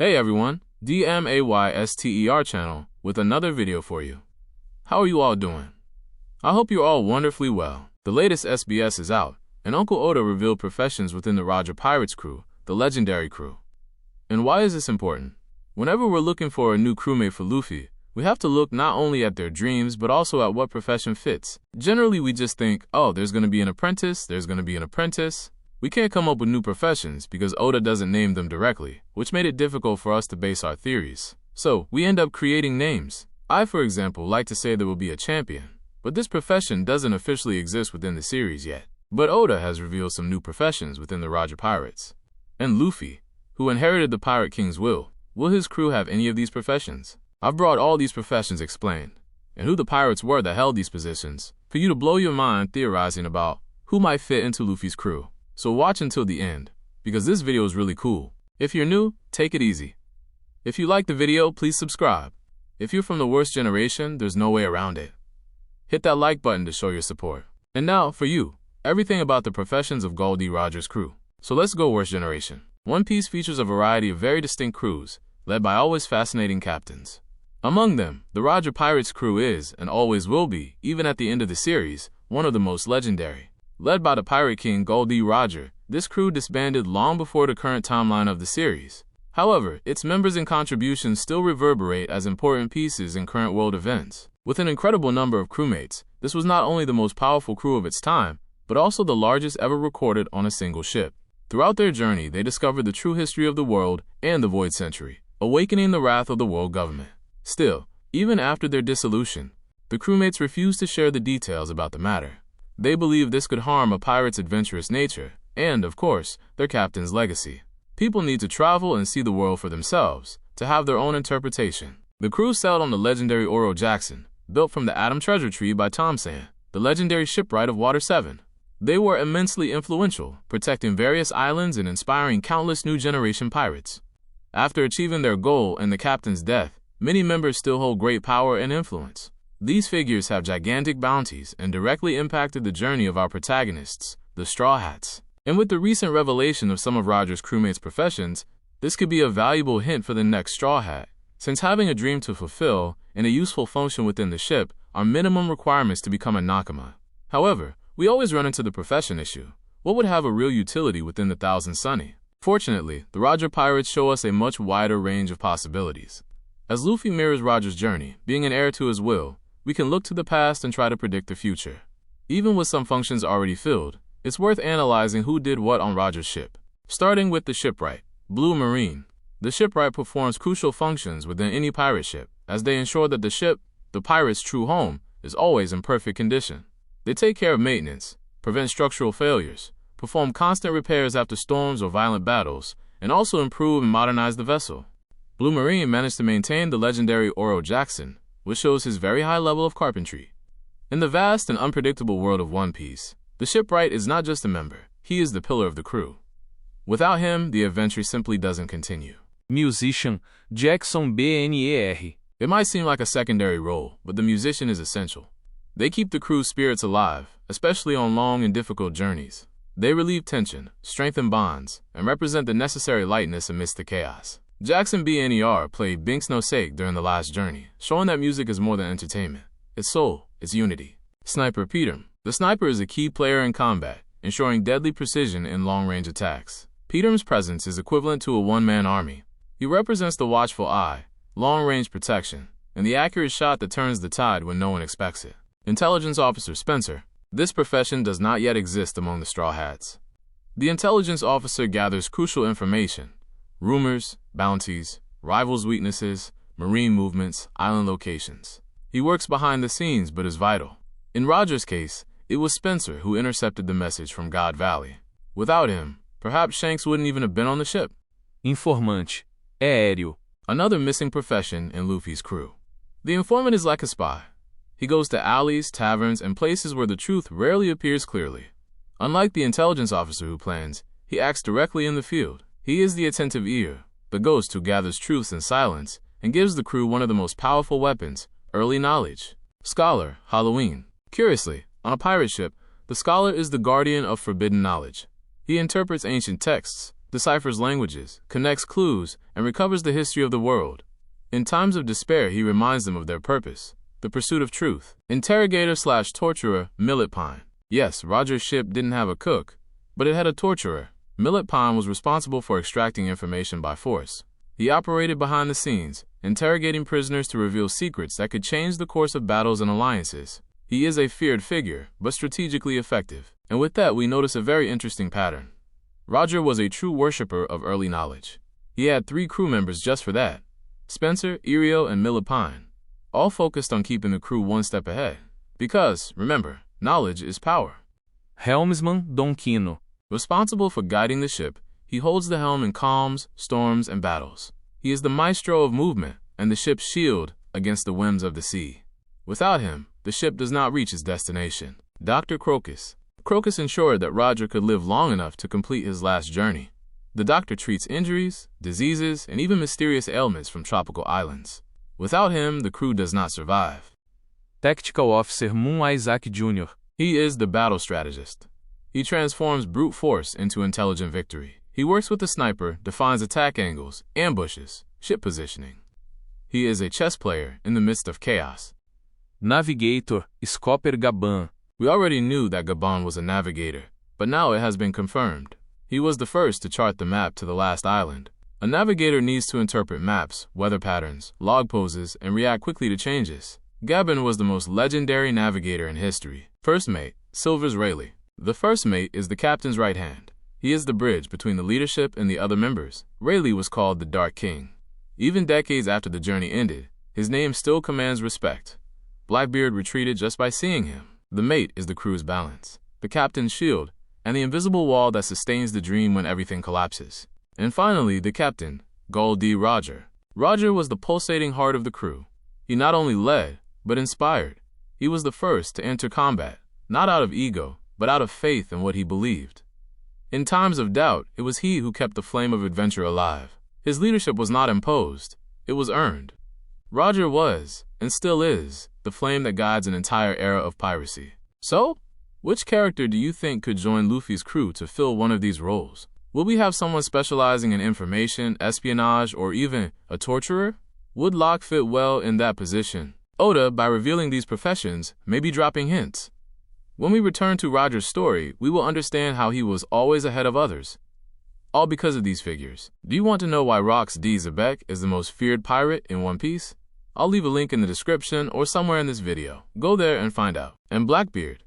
Hey everyone, D-MAYSTER channel with another video for you. How are you all doing? I hope you're all wonderfully well. The latest SBS is out, and Uncle Oda revealed professions within the Roger Pirates crew, the legendary crew. And why is this important? Whenever we're looking for a new crewmate for Luffy, we have to look not only at their dreams, but also at what profession fits. Generally, we just think, oh, there's going to be an apprentice, We can't come up with new professions because Oda doesn't name them directly, which made it difficult for us to base our theories. So, we end up creating names. I, for example, like to say there will be a champion, but this profession doesn't officially exist within the series yet. But Oda has revealed some new professions within the Roger Pirates. And Luffy, who inherited the Pirate King's will his crew have any of these professions? I've brought all these professions explained, and who the pirates were that held these positions, for you to blow your mind theorizing about who might fit into Luffy's crew. So watch until the end, because this video is really cool. If you're new, take it easy. If you like the video, please subscribe. If you're from the worst generation, there's no way around it. Hit that like button to show your support. And now, for you, everything about the professions of Gol D Roger's crew. So let's go worst generation. One Piece features a variety of very distinct crews, led by always fascinating captains. Among them, the Roger Pirates crew is, and always will be, even at the end of the series, one of the most legendary. Led by the Pirate King Gol D Roger, this crew disbanded long before the current timeline of the series. However, its members and contributions still reverberate as important pieces in current world events. With an incredible number of crewmates, this was not only the most powerful crew of its time, but also the largest ever recorded on a single ship. Throughout their journey, they discovered the true history of the world and the Void Century, awakening the wrath of the world government. Still, even after their dissolution, the crewmates refused to share the details about the matter. They believed this could harm a pirate's adventurous nature and, of course, their captain's legacy. People need to travel and see the world for themselves, to have their own interpretation. The crew sailed on the legendary Oro Jackson, built from the Atom Treasure Tree by Tom Sand, the legendary shipwright of Water 7. They were immensely influential, protecting various islands and inspiring countless new generation pirates. After achieving their goal and the captain's death, many members still hold great power and influence. These figures have gigantic bounties and directly impacted the journey of our protagonists, the Straw Hats. And with the recent revelation of some of Roger's crewmates' professions, this could be a valuable hint for the next Straw Hat, since having a dream to fulfill and a useful function within the ship are minimum requirements to become a Nakama. However, we always run into the profession issue. What would have a real utility within the Thousand Sunny? Fortunately, the Roger Pirates show us a much wider range of possibilities. As Luffy mirrors Roger's journey, being an heir to his will, we can look to the past and try to predict the future. Even with some functions already filled, it's worth analyzing who did what on Roger's ship. Starting with the shipwright, Blue Marine. The shipwright performs crucial functions within any pirate ship, as they ensure that the ship, the pirate's true home, is always in perfect condition. They take care of maintenance, prevent structural failures, perform constant repairs after storms or violent battles, and also improve and modernize the vessel. Blue Marine managed to maintain the legendary Oro Jackson, which shows his very high level of carpentry. In the vast and unpredictable world of One Piece, the shipwright is not just a member, he is the pillar of the crew. Without him, the adventure simply doesn't continue. Musician, Jackson BNER. It might seem like a secondary role, but the musician is essential. They keep the crew's spirits alive, especially on long and difficult journeys. They relieve tension, strengthen bonds, and represent the necessary lightness amidst the chaos. Jackson BNER played Binks no Sake during the last journey, showing that music is more than entertainment. It's soul, it's unity. Sniper Peter. The sniper is a key player in combat, ensuring deadly precision in long-range attacks. Peter's presence is equivalent to a one-man army. He represents the watchful eye, long-range protection, and the accurate shot that turns the tide when no one expects it. Intelligence Officer Spencer. This profession does not yet exist among the Straw Hats. The intelligence officer gathers crucial information: rumors, bounties, rivals' weaknesses, marine movements, island locations. He works behind the scenes but is vital. In Roger's case, it was Spencer who intercepted the message from God Valley. Without him, perhaps Shanks wouldn't even have been on the ship. Informante, aéreo. Another missing profession in Luffy's crew. The informant is like a spy. He goes to alleys, taverns, and places where the truth rarely appears clearly. Unlike the intelligence officer who plans, he acts directly in the field. He is the attentive ear, the ghost who gathers truths in silence and gives the crew one of the most powerful weapons, early knowledge. Scholar, Halloween. Curiously, on a pirate ship, the scholar is the guardian of forbidden knowledge. He interprets ancient texts, deciphers languages, connects clues, and recovers the history of the world. In times of despair, he reminds them of their purpose, the pursuit of truth. Interrogator/torturer Millet Pine. Yes, Roger's ship didn't have a cook, but it had a torturer. Millet Pine was responsible for extracting information by force. He operated behind the scenes, interrogating prisoners to reveal secrets that could change the course of battles and alliances. He is a feared figure, but strategically effective. And with that, we notice a very interesting pattern. Roger was a true worshipper of early knowledge. He had 3 crew members just for that: Spencer, Irio, and Millet Pine, all focused on keeping the crew one step ahead. Because, remember, knowledge is power. Helmsman Don Quino. Responsible for guiding the ship, he holds the helm in calms, storms, and battles. He is the maestro of movement and the ship's shield against the whims of the sea. Without him, the ship does not reach its destination. Dr. Crocus. Crocus ensured that Roger could live long enough to complete his last journey. The doctor treats injuries, diseases, and even mysterious ailments from tropical islands. Without him, the crew does not survive. Tactical Officer Moon Isaac Jr. He is the battle strategist. He transforms brute force into intelligent victory. He works with the sniper, defines attack angles, ambushes, ship positioning. He is a chess player in the midst of chaos. Navigator Scopper Gaban. We already knew that Gabon was a navigator, but now it has been confirmed. He was the first to chart the map to the last island. A navigator needs to interpret maps, weather patterns, log poses, and react quickly to changes. Gabon was the most legendary navigator in history. First mate, Silvers Rayleigh. The first mate is the captain's right hand. He is the bridge between the leadership and the other members. Rayleigh was called the Dark King. Even decades after the journey ended, his name still commands respect. Blackbeard retreated just by seeing him. The mate is the crew's balance, the captain's shield, and the invisible wall that sustains the dream when everything collapses. And finally, the captain, Gol D. Roger. Roger was the pulsating heart of the crew. He not only led, but inspired. He was the first to enter combat, not out of ego, but out of faith in what he believed. In times of doubt, it was he who kept the flame of adventure alive. His leadership was not imposed, it was earned. Roger was, and still is, the flame that guides an entire era of piracy. So, which character do you think could join Luffy's crew to fill one of these roles? Will we have someone specializing in information, espionage, or even a torturer? Would Locke fit well in that position? Oda, by revealing these professions, may be dropping hints. When we return to Roger's story, we will understand how he was always ahead of others, all because of these figures. Do you want to know why Rox D. Xebec is the most feared pirate in One Piece? I'll leave a link in the description or somewhere in this video. Go there and find out. And Blackbeard.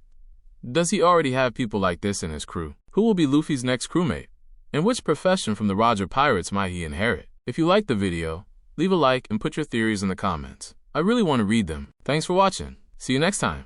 Does he already have people like this in his crew? Who will be Luffy's next crewmate? And which profession from the Roger Pirates might he inherit? If you liked the video, leave a like and put your theories in the comments. I really want to read them. Thanks for watching. See you next time.